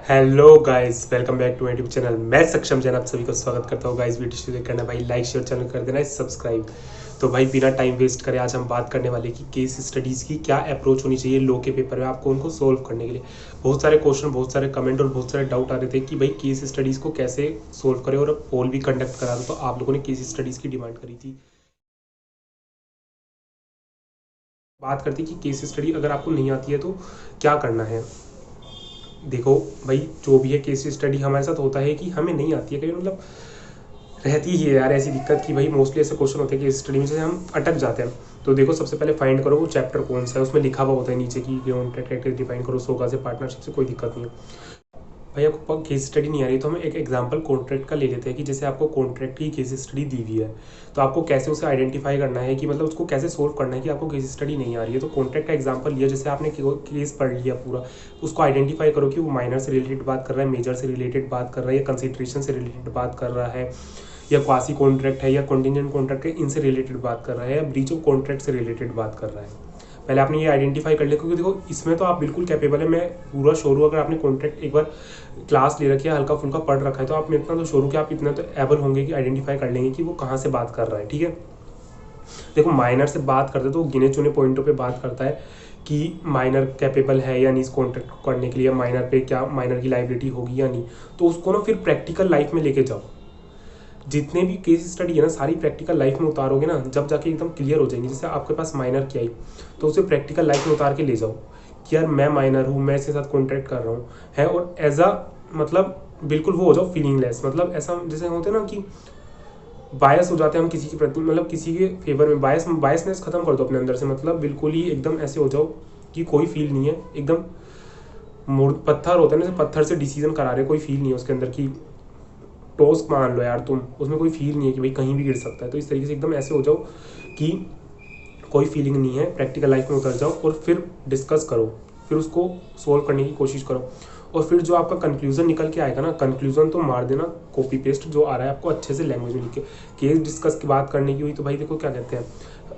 Hello guys, welcome back to my YouTube channel. मैं सक्षम जैन आप सभी को स्वागत करता हूँ। गाइस वीडियो शुरू करना भाई लाइक शेयर चैनल कर देना सब्सक्राइब। तो भाई बिना टाइम वेस्ट करे आज हम बात करने वाले कि केस स्टडीज़ की क्या अप्रोच होनी चाहिए लो के पेपर में आपको उनको सोल्व करने के लिए। बहुत सारे क्वेश्चन, बहुत सारे कमेंट और बहुत सारे डाउट आ रहे थे कि भाई केस स्टडीज़ को कैसे सोल्व करें, और पोल भी कंडक्ट करा था तो आप लोगों ने केस स्टडीज़ की डिमांड करी थी। बात करते कि केस स्टडी अगर आपको नहीं आती है तो क्या करना है। देखो भाई, जो भी है केस स्टडी हमारे साथ होता है कि हमें नहीं आती है कहीं, मतलब रहती ही है यार ऐसी दिक्कत कि भाई मोस्टली ऐसे क्वेश्चन होते हैं कि स्टडी में से हम अटक जाते हैं। तो देखो, सबसे पहले फाइंड करो वो चैप्टर कौन सा है, उसमें लिखा हुआ होता है नीचे की कॉन्ट्रैक्ट डिफाइन करो, सोगा से पार्टनरशिप से, कोई दिक्कत नहीं है। भाई आपको केस स्टडी नहीं आ रही तो हम एक एग्जांपल कॉन्ट्रैक्ट का ले लेते हैं कि जैसे आपको कॉन्ट्रैक्ट की केस स्टडी दी हुई है, तो आपको कैसे उसे आइडेंटिफाई करना है कि मतलब उसको कैसे सोल्व करना है कि आपको केस स्टडी नहीं आ रही है। तो कॉन्ट्रैक्ट का एग्जांपल लिया, जैसे आपने केस पढ़ लिया पूरा, उसको आइडेंटिफाई करो कि वो माइनर से रिलेटेड बात कर रहा है, मेजर से रिलेटेड बात कर रहा है, या कंसिडरेशन से रिलेटेड बात कर रहा है, या क्वासी कॉन्ट्रैक्ट है, या कॉन्टिजेंट कॉन्ट्रैक्ट है, इनसे रिलेटेड बात कर रहा है, या ब्रीच ऑफ कॉन्ट्रैक्ट से रिलेटेड बात कर रहा है। पहले आपने ये आइडेंटिफाई कर लिया, क्योंकि देखो इसमें तो आप बिल्कुल कैपेबल है, मैं पूरा श्योर हूँ। अगर आपने कॉन्ट्रैक्ट एक बार क्लास ले रखी है, हल्का फुल्का पढ़ रखा है, तो आप इतना तो श्योर हो कि आप इतना तो एबल होंगे कि आइडेंटिफाई कर लेंगे कि वो कहाँ से बात कर रहा है। ठीक है, देखो माइनर से बात करते तो गिने चुने पॉइंटों पे बात करता है कि माइनर कैपेबल है या नहीं इस कॉन्ट्रैक्ट करने के लिए, माइनर पे क्या माइनर की लाइबिलिटी होगी या नहीं। तो उसको ना फिर प्रैक्टिकल लाइफ में लेके जाओ। जितने भी केस स्टडी है ना, सारी प्रैक्टिकल लाइफ में उतारोगे ना, जब जाके एकदम क्लियर हो जाएंगे। जैसे आपके पास माइनर की आई, तो उसे प्रैक्टिकल लाइफ में उतार के ले जाओ कि यार मैं माइनर हूँ, मैं इसके साथ कॉन्ट्रैक्ट कर रहा हूँ है, और एज अ मतलब बिल्कुल वो हो जाओ फीलिंगलेस। मतलब ऐसा जैसे होते हैं ना कि बायस हो जाते हैं हम किसी के प्रति, मतलब किसी के फेवर में बायसनेस खत्म कर दो अपने अंदर से। मतलब बिल्कुल ही एकदम ऐसे हो जाओ कि कोई फील नहीं है, एकदम पत्थर होता है ना, जैसे पत्थर से डिसीजन करा रहे, कोई फील नहीं है उसके अंदर की टोस मान लो यार तुम, उसमें कोई फील नहीं है कि भाई कहीं भी गिर सकता है। तो इस तरीके से एकदम ऐसे हो जाओ कि कोई फीलिंग नहीं है, प्रैक्टिकल लाइफ में उतर जाओ और फिर डिस्कस करो, फिर उसको सोल्व करने की कोशिश करो। और फिर जो आपका कंक्लूजन निकल के आएगा ना, कंक्लूजन तो मार देना कॉपी पेस्ट, जो आ रहा है आपको अच्छे से लैंग्वेज में लिख के। केस डिस्कस की बात करने की हुई तो भाई देखो क्या कहते हैं,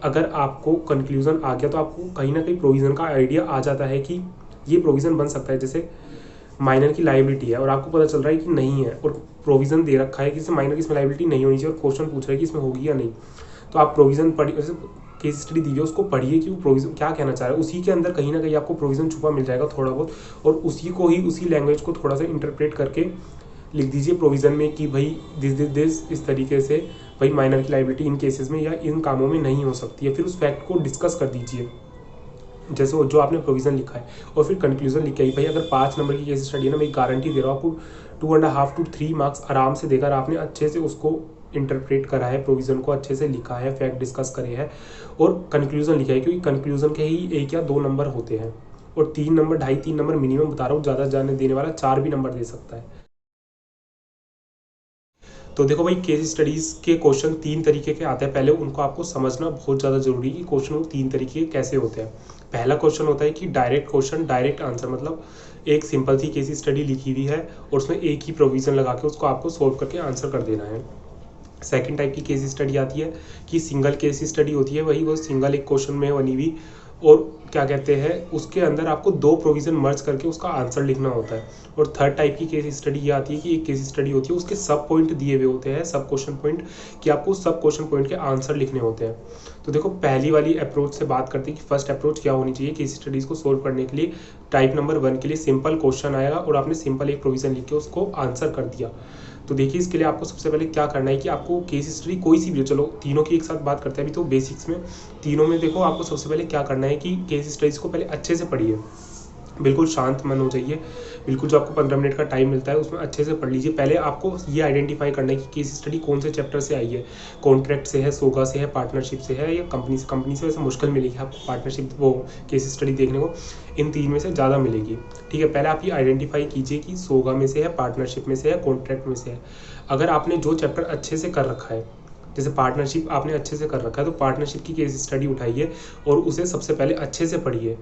अगर आपको कंक्लूजन आ गया तो आपको कहीं ना कहीं प्रोविजन का आइडिया आ जाता है कि ये प्रोविजन बन सकता है। जैसे माइनर की लाइबिलिटी है और आपको पता चल रहा है कि नहीं है, और प्रोविजन दे रखा है कि इसमें माइनर की इसमें लाइबिलिटी नहीं होनी चाहिए, और क्वेश्चन पूछ रहा है कि इसमें होगी या नहीं। तो आप प्रोविजन पढ़िए, जैसे केस स्टडी दी है उसको पढ़िए कि वो प्रोविजन क्या कहना चाह रहा है। उसी के अंदर कहीं ना कहीं आपको प्रोविजन छुपा मिल जाएगा थोड़ा बहुत, और उसी को ही, उसी लैंग्वेज को थोड़ा सा इंटरप्रेट करके लिख दीजिए प्रोविजन में कि भाई दिस इस तरीके से भाई माइनर की लाइबिलिटी इन केसेस में या इन कामों में नहीं हो सकती है। फिर उस फैक्ट को डिस्कस कर दीजिए जैसे वो जो आपने प्रोविजन लिखा है, और फिर कंक्लूजन लिखा है। भाई अगर 5 नंबर की केस स्टडी है ना, मैं गारंटी दे रहा हूँ आपको 2.5 to 3 मार्क्स आराम से देकर आपने अच्छे से उसको इंटरप्रेट करा है, प्रोविजन को अच्छे से लिखा है, फैक्ट डिस्कस करे हैं और कंक्लूजन लिखा है। क्योंकि कंक्लूजन के ही 1 या 2 नंबर होते हैं, और 3 नंबर, 2.5-3 नंबर मिनिमम बता रहा हूँ, ज़्यादा जाने देने वाला 4 भी नंबर दे सकता है। तो देखो भाई, केस स्टडीज़ के क्वेश्चन 3 तरीके के आते हैं। पहले उनको आपको समझना बहुत ज़्यादा जरूरी है कि क्वेश्चन 3 तरीके के कैसे होते हैं। पहला क्वेश्चन होता है कि डायरेक्ट क्वेश्चन डायरेक्ट आंसर, मतलब एक सिंपल सी केस स्टडी लिखी हुई है और उसमें एक ही प्रोविजन लगा के उसको आपको सोल्व करके आंसर कर देना है। सेकंड टाइप की केस स्टडी आती है कि सिंगल केस स्टडी होती है, वही वो सिंगल एक क्वेश्चन में बनी हुई, और क्या कहते हैं उसके अंदर आपको 2 प्रोविजन मर्ज करके उसका आंसर लिखना होता है। और थर्ड टाइप की केस स्टडी ये आती है कि एक केस स्टडी होती है, उसके सब पॉइंट दिए हुए होते हैं, सब क्वेश्चन पॉइंट, कि आपको सब क्वेश्चन पॉइंट के आंसर लिखने होते हैं। तो देखो पहली वाली अप्रोच से बात करते हैं कि फर्स्ट अप्रोच क्या होनी चाहिए केस स्टडीज़ को सोल्व करने के लिए। टाइप नंबर 1 के लिए सिंपल क्वेश्चन आएगा और आपने सिंपल एक प्रोविजन लिख के उसको आंसर कर दिया। तो देखिए इसके लिए आपको सबसे पहले क्या करना है कि आपको केस स्टडी कोई सी भी हो, चलो तीनों की एक साथ बात करते हैं अभी, तो बेसिक्स में तीनों में देखो आपको सबसे पहले क्या करना है कि केस स्टडीज़ को पहले अच्छे से पढ़िए, बिल्कुल शांत मन हो जाइए, बिल्कुल जो आपको 15 मिनट का टाइम मिलता है उसमें अच्छे से पढ़ लीजिए। पहले आपको ये आइडेंटिफाई करना है कि केस स्टडी कौन से चैप्टर से आई है, कॉन्ट्रैक्ट से है, सोगा से है, पार्टनरशिप से है, या कंपनी से। कंपनी से वैसे मुश्किल मिलेगी आपको पार्टनरशिप वो केस स्टडी देखने को, इन 3 में से ज़्यादा मिलेगी। ठीक है, पहले आप ये आइडेंटिफाई कीजिए कि सोगा में से है, पार्टनरशिप में से है, कॉन्ट्रैक्ट में से है। अगर आपने जो चैप्टर अच्छे से कर रखा है, जैसे पार्टनरशिप आपने अच्छे से कर रखा है, तो पार्टनरशिप की केस स्टडी उठाइए और उसे सबसे पहले अच्छे से पढ़िए,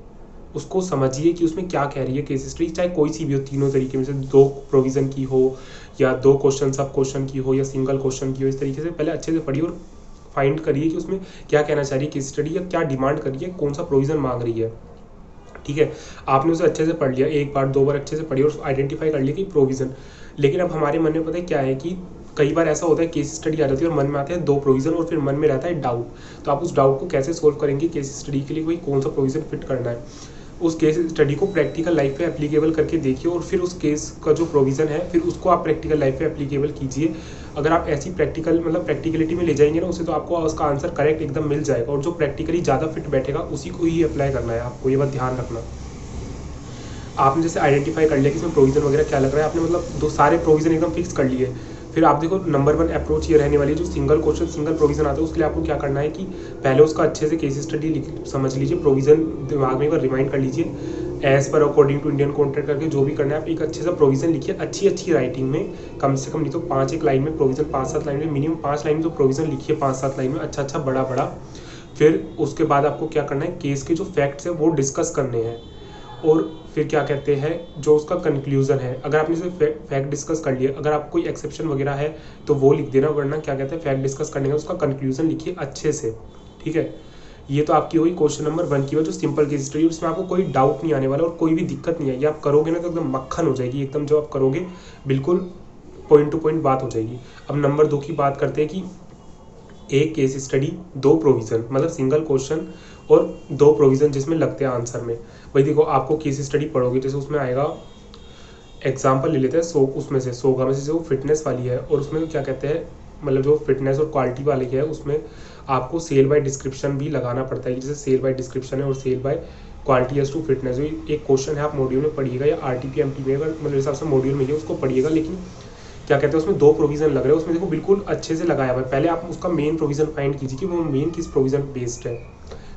उसको समझिए कि उसमें क्या कह रही है केस हिस्ट्री, चाहे कोई सी भी हो, तीनों तरीके में से 2 प्रोविज़न की हो, या 2 क्वेश्चन सब क्वेश्चन की हो, या सिंगल क्वेश्चन की हो। इस तरीके से पहले अच्छे से पढ़िए और फाइंड करिए कि उसमें क्या कहना चाह रही है केस स्टडी, या क्या डिमांड कर रही है, कौन सा प्रोविज़न मांग रही है। ठीक है, आपने उसे अच्छे से पढ़ लिया, एक बार दो बार अच्छे से पढ़ी और आइडेंटिफाई कर लिया कि प्रोविज़न। लेकिन अब हमारे मन में पता है क्या है कि कई बार ऐसा होता है केस स्टडी आ जाती है और मन में आते हैं 2 प्रोविज़न और फिर मन में रहता है डाउट। तो आप उस डाउट को कैसे सोल्व करेंगे, केस स्टडी के लिए कोई कौन सा प्रोविज़न फिट करना है, उस केस स्टडी को प्रैक्टिकल लाइफ पे एप्लीकेबल करके देखिए और फिर उस केस का जो प्रोविज़न है फिर उसको आप प्रैक्टिकल लाइफ पे एप्लीकेबल कीजिए। अगर आप ऐसी प्रैक्टिकलिटी में ले जाएंगे ना उसे, तो आपको उसका आंसर करेक्ट एकदम मिल जाएगा और जो प्रैक्टिकली ज़्यादा फिट बैठेगा उसी को ही अप्लाई करना है आपको, ये बात ध्यान रखना। आपने जैसे आइडेंटिफाई कर लिया कि इसमें प्रोविज़न वगैरह क्या लग रहा है, आपने दो सारे प्रोविज़न एकदम फिक्स कर लिए। फिर आप देखो नंबर 1 अप्रोच ये रहने वाली है, जो सिंगल क्वेश्चन सिंगल प्रोविज़न आता है उसके लिए आपको क्या करना है कि पहले उसका अच्छे से केस स्टडी समझ लीजिए, प्रोविज़न दिमाग में एक बार रिमाइंड कर लीजिए, as per according to Indian contract करके जो भी करना है आप एक अच्छे सा प्रोविज़न लिखिए, अच्छी राइटिंग में, कम से कम नहीं तो 5 लाइन में प्रोविज़न, 5-7 लाइन में, मिनिमम 5 लाइन में तो प्रोविज़न लिखिए, 5-7 लाइन में अच्छा बड़ा। फिर उसके बाद आपको क्या करना है, केस के जो फैक्ट्स हैं वो डिस्कस करने हैं और फिर क्या कहते हैं जो उसका कंक्लूजन है। अगर आपने सिर्फ फैक्ट डिस्कस कर लिया, अगर आपको कोई एक्सेप्शन वगैरह है तो वो लिख देना, वरना क्या कहते हैं फैक्ट डिस्कस करने का उसका कंक्लूजन लिखिए अच्छे से, ठीक है। ये तो आपकी हुई क्वेश्चन नंबर 1 की, जो सिंपल केस स्टडी, उसमें आपको कोई डाउट नहीं आने वाला और कोई भी दिक्कत नहीं आएगी। आप करोगे ना तो एकदम मक्खन हो जाएगी, एकदम जो आप करोगे बिल्कुल पॉइंट टू पॉइंट बात हो जाएगी। अब नंबर 2 की बात करते हैं कि एक केस स्टडी 2 प्रोविज़न, मतलब सिंगल क्वेश्चन और 2 प्रोविज़न जिसमें लगते हैं आंसर में। भाई देखो आपको केस स्टडी पढ़ोगे, जैसे उसमें आएगा, एग्जाम्पल ले लेते हैं उसमें से सोगा में से जो फिटनेस वाली है, और उसमें क्या कहते हैं मतलब जो फिटनेस और क्वालिटी वाली है उसमें आपको सेल बाय डिस्क्रिप्शन भी लगाना पड़ता है। जैसे सेल बाय डिस्क्रिप्शन है और sale by quality as to fitness, एक क्वेश्चन है, आप मॉड्यूल में पढ़िएगा या RTPMT में, अगर मतलब हिसाब से मॉड्यूल में ही उसको पढ़िएगा। लेकिन क्या कहते हैं उसमें 2 प्रोविज़न लग रहे हैं, उसमें देखो बिल्कुल अच्छे से लगाया हुआ है। पहले आप उसका मेन प्रोविज़न फाइंड कीजिए कि वो मेन किस प्रोविज़न बेस्ड है,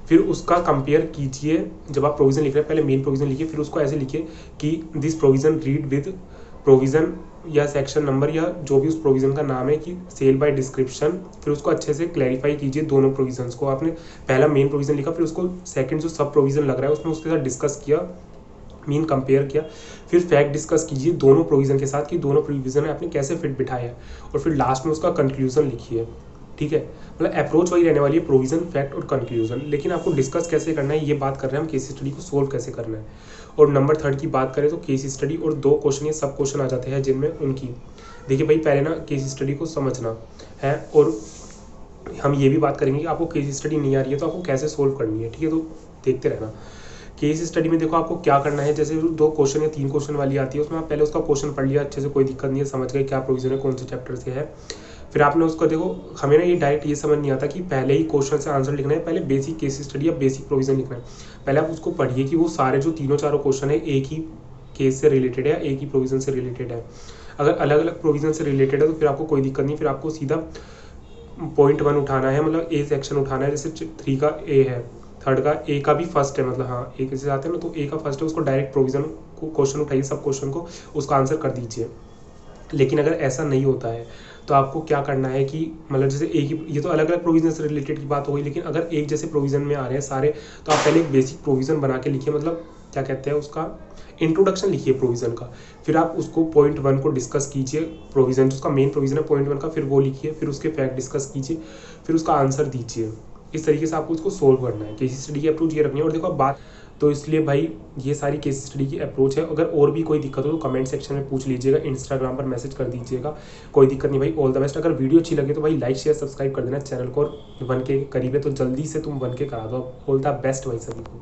फिर उसका कंपेयर कीजिए। जब आप प्रोविज़न लिख रहे हैं पहले मेन प्रोविज़न लिखिए, फिर उसको ऐसे लिखिए कि this provision read with provision या सेक्शन नंबर या जो भी उस प्रोविज़न का नाम है कि सेल बाय डिस्क्रिप्शन, फिर उसको अच्छे से क्लैरिफाई कीजिए दोनों प्रोविज़न्स को। आपने पहला मेन प्रोविज़न लिखा, फिर उसको सेकंड जो सब प्रोविज़न लग रहा है उसमें उसके साथ डिस्कस किया, मीन कंपेयर किया, फिर फैक्ट डिस्कस कीजिए दोनों प्रोविज़न के साथ कि दोनों प्रोविज़न आपने कैसे फिट बिठाया है, और फिर लास्ट में उसका कंक्लूजन लिखिए, ठीक है। मतलब अप्रोच वही रहने वाली है, प्रोविज़न, फैक्ट और कंक्लूजन। लेकिन आपको डिस्कस कैसे करना है ये बात कर रहे हैं हम, केस स्टडी को सोल्व कैसे करना है। और नंबर 3 की बात करें तो केस स्टडी और 2 क्वेश्चन या सब क्वेश्चन आ जाते हैं जिनमें उनकी, देखिए भाई पहले ना केस स्टडी को समझना है, और हम ये भी बात करेंगे कि आपको केस स्टडी नहीं आ रही है तो आपको कैसे सोल्व करनी है, ठीक है। तो देखते रहना। केस स्टडी में देखो आपको क्या करना है, जैसे 2 क्वेश्चन या 3 क्वेश्चन वाली आती है उसमें आप पहले उसका क्वेश्चन पढ़ लिया अच्छे से, कोई दिक्कत नहीं है, समझ गए क्या प्रोविज़न है, कौन से चैप्टर से है। फिर आपने उसको देखो, हमें ना ये डायरेक्ट ये समझ नहीं आता कि पहले ही क्वेश्चन से आंसर लिखना है, पहले बेसिक केस स्टडी या बेसिक प्रोविज़न लिखना है। पहले आप उसको पढ़िए कि वो सारे जो तीनों चारों क्वेश्चन है एक ही केस से रिलेटेड है, एक ही प्रोविज़न से रिलेटेड है। अगर अलग अलग प्रोविज़न से रिलेटेड है तो फिर आपको कोई दिक्कत नहीं, फिर आपको सीधा पॉइंट 1 उठाना है, मतलब ए सेक्शन उठाना है। जैसे 3 का ए है, 3 का ए का भी फर्स्ट है, मतलब हाँ ए कैसे आते हैं ना, तो ए का फर्स्ट है, उसको डायरेक्ट प्रोविज़न को क्वेश्चन उठाइए, सब क्वेश्चन को, उसका आंसर कर दीजिए। लेकिन अगर ऐसा नहीं होता है तो आपको क्या करना है कि मतलब जैसे एक ही, ये तो अलग अलग प्रोविज़न से रिलेटेड की बात हो गई, लेकिन अगर एक जैसे प्रोविज़न में आ रहे हैं सारे, तो आप पहले एक बेसिक प्रोविज़न बना के लिखिए, मतलब क्या कहते हैं उसका इंट्रोडक्शन लिखिए प्रोविज़न का। फिर आप उसको पॉइंट 1 को डिस्कस कीजिए, प्रोविज़न जो उसका मेन प्रोविज़न है पॉइंट 1 का, फिर वो लिखिए, फिर उसके फैक्ट डिस्कस कीजिए, फिर उसका आंसर दीजिए। इस तरीके से आपको उसको सोल्व करना है। केस स्टडी की अप्रोच ये रखनी है। और देखो अब बात, तो इसलिए भाई ये सारी केस स्टडी की अप्रोच है। अगर और भी कोई दिक्कत हो तो कमेंट सेक्शन में पूछ लीजिएगा, इंस्टाग्राम पर मैसेज कर दीजिएगा, कोई दिक्कत नहीं भाई। All the best. अगर वीडियो अच्छी लगे तो भाई लाइक शेयर सब्सक्राइब कर देना चैनल को, और 1K करीब है तो जल्दी से तुम 1K करा दो। ऑल द बेस्ट भाई सभी को।